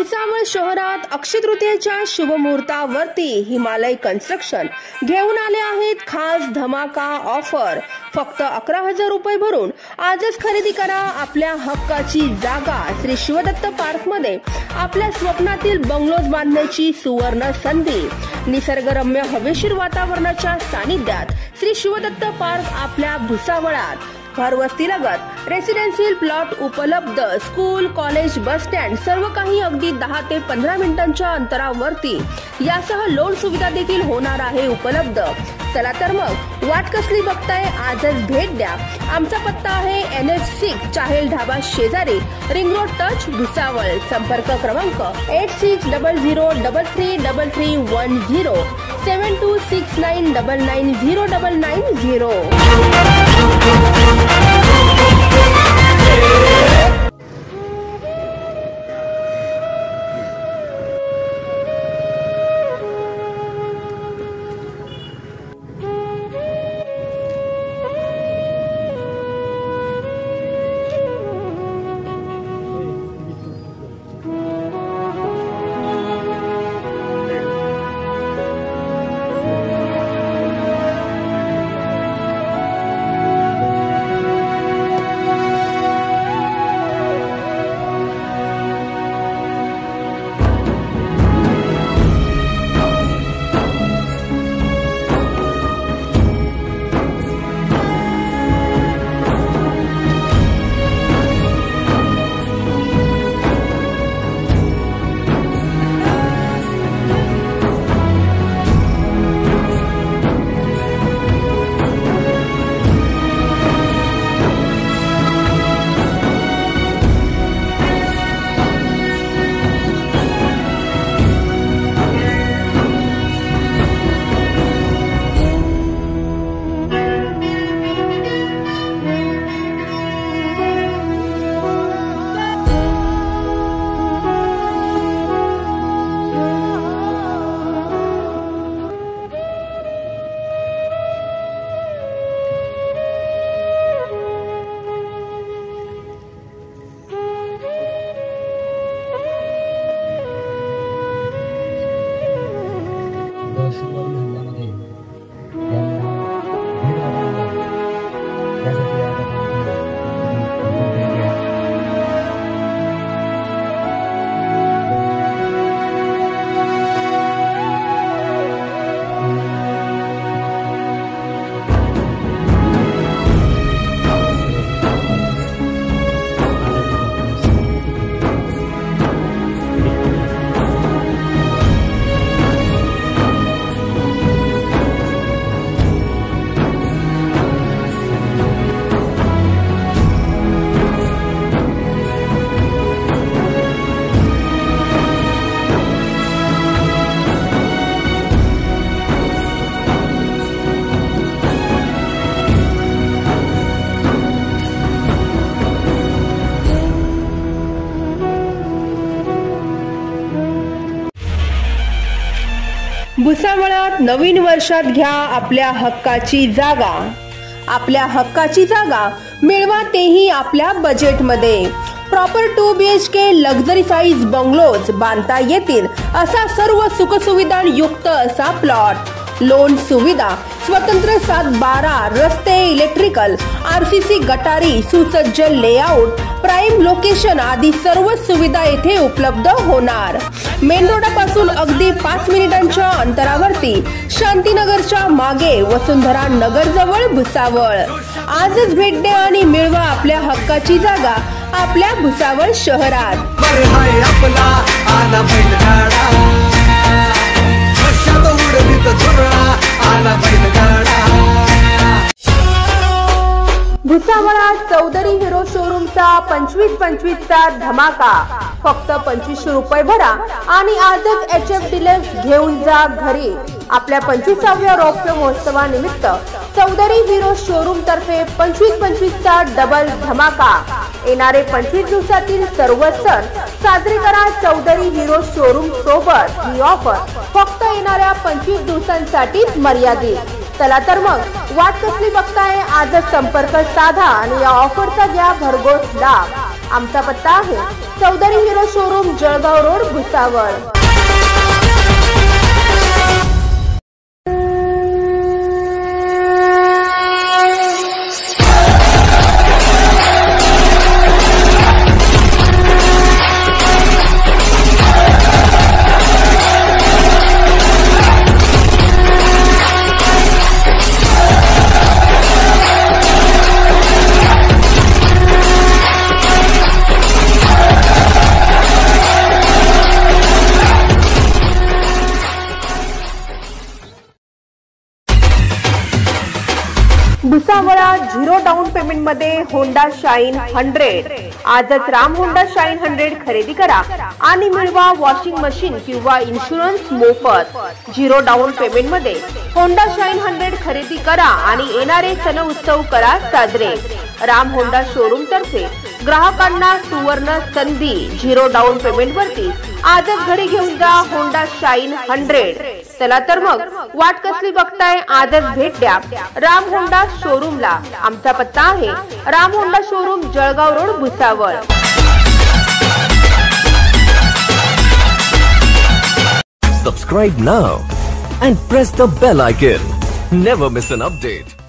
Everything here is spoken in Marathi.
भुसावळ शहरात अक्षय तृतीयेच्या शुभ मुहूर्तावरती हिमालय कन्स्ट्रक्शन घेऊन आले आहेत खास धमाका ऑफर। फक्त 11,000 रुपये भरून आजच खरेदी करा आपल्या हक्काची जागा। श्री शिवदत्त पार्क मध्ये आपल्या स्वप्नातील बंगलोज बांधण्याची सुवर्ण संधी। निसर्गरम्य हवेशीर वातावरणाच्या सानिध्यात श्री शिवदत्त पार्क आपल्या भुसावळात। घरवस्तीलगत रेसिडेन्शियल प्लॉट उपलब्ध। स्कूल, कॉलेज, बस स्टँड सर्व काही अगदी 10 ते 15 मिनिटांच्या अंतरावरती। यासह लोन सुविधा देखील होणार आहे उपलब्ध। चला तर मग वाट कसली बघताय, आजच भेट द्या। आमचा पत्ता आहे NH6 चाहेल ढाबा शेजारी, रिंग रोड टच, भुसावळ। संपर्क क्रमांक 8600333310 7269990990। भुसावळात नवीन वर्षात घ्या आपल्या हक्काची जागा। आपल्या हक्काची जागा मिळवा, तेही आपल्या बजेटमध्ये। Proper 2 BHK luxury size bungalows बांधता येतील असा सर्व सुखसुविधा युक्त असा प्लॉट। लोन सुविधा, स्वतंत्र 7-12 रस्ते, इलेक्ट्रिकल, RCC गटारी, सुसज्ज लेआउट, प्राइम लोकेशन आदी सर्व सुविधा येथे उपलब्ध होणार। मेन रोडापासून अगदी 5 मिनिटांच्या अंतरावरती, शांतीनगरच्या मागे, वसुंधरा नगर जवळ, भुसावळ। आजच भेट द्या आणि मिळवा आपल्या हक्काची जागा आपल्या भुसावळ शहरात। भुसावळात चौधरी हिरो शोरूमचा 25-25चा धमाका। फक्त 2500 रुपये भरा आणि आजच HF डिलक्स घेऊन जा घरी। आपल्या 25व्या रौप्य महोत्सवानिमित्त चौधरी हिरो शोरूम तर्फे 25-25चा डबल धमाका। येणारे 25 दिवसातील सर्व सण साजरे करा चौधरी हिरो शोरूम सोबत। ही ऑफर फक्त येणाऱ्या 25 दिवसांसाठीच मर्यादित। चला तर मग वाट कसली बघताय, आजच संपर्क साधा आणि या ऑफरचा घ्या भरघोस लाभ। आमचा पत्ता आहे Chaudhari Hero showroom, Jalgaon road, Bhusawal. भुसावळा 0 डाऊन पेमेंट मध्ये होंडा शाईन 100। आजच राम होंडा शाईन 100 खरेदी करा आणि मिळवा वॉशिंग मशीन किंवा इन्शुरन्स मोफत। 0 डाऊन पेमेंट मध्ये होंडा शाईन 100 खरेदी करा आणि येणारे सण उत्सव करा साजरे। राम होंडा शोरूम तर्फे ग्राहकांना सुवर्ण संधी। 0 डाऊन पेमेंट वरती आजच घरी घेऊन जा होंडा शाईन 100। चला तर मग वाट कसली बघताय, आजच भेट द्या राम होंडा शोरूमला। आमचा पत्ता आहे Ram Honda showroom, Jalgaon road, Bhusawal. Subscribe now and press the bell icon. Never miss an update.